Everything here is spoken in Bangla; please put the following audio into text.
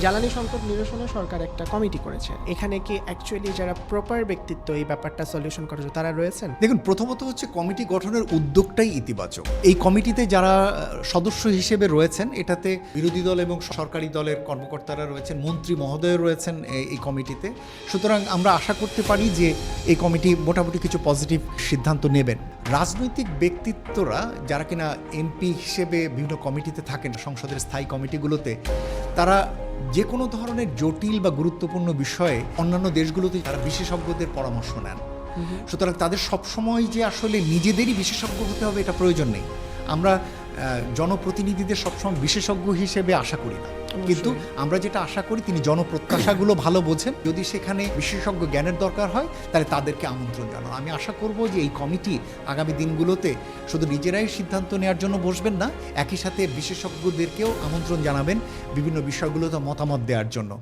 জ্বালানি সংকট নিরসনে সরকার একটা কমিটি করেছে। এখানে কি অ্যাকচুয়ালি যারা প্রপার ব্যক্তিত্ব এই ব্যাপারটা সলিউশন করার জন্য তারা রয়েছেন? দেখুন, প্রথমত হচ্ছে কমিটি গঠনের উদ্যোগটাই ইতিবাচক। এই কমিটিতে যারা সদস্য হিসেবে রয়েছেন, এটাতে বিরোধী দল এবং সরকারি দলের কর্মকর্তারা রয়েছেন, মন্ত্রী মহোদয় রয়েছেন এই কমিটিতে। সুতরাং আমরা আশা করতে পারি যে এই কমিটি মোটামুটি কিছু পজিটিভ সিদ্ধান্ত নেবেন। রাজনৈতিক ব্যক্তিত্বরা যারা কিনা এমপি হিসেবে বিভিন্ন কমিটিতে থাকেন, সংসদের স্থায়ী কমিটিগুলোতে, তারা যে কোনো ধরনের জটিল বা গুরুত্বপূর্ণ বিষয়ে অন্যান্য দেশগুলোতে তারা বিশেষজ্ঞদের পরামর্শ নেন। সুতরাং তাদের সবসময় যে আসলে নিজেদেরই বিশেষজ্ঞ হতে হবে এটা প্রয়োজন নেই। আমরা জনপ্রতিনিধিদের সবসময় বিশেষজ্ঞ হিসেবে আশা করি না, কিন্তু আমরা যেটা আশা করি তিনি জনপ্রত্যাশাগুলো ভালো বোঝেন। যদি সেখানে বিশেষজ্ঞ জ্ঞানের দরকার হয় তাহলে তাদেরকে আমন্ত্রণ জানানো। আমি আশা করব যে এই কমিটি আগামী দিনগুলোতে শুধু নিজেরাই সিদ্ধান্ত নেওয়ার জন্য বসবেন না, একই সাথে বিশেষজ্ঞদেরকেও আমন্ত্রণ জানাবেন বিভিন্ন বিষয়গুলোতে মতামত দেওয়ার জন্য।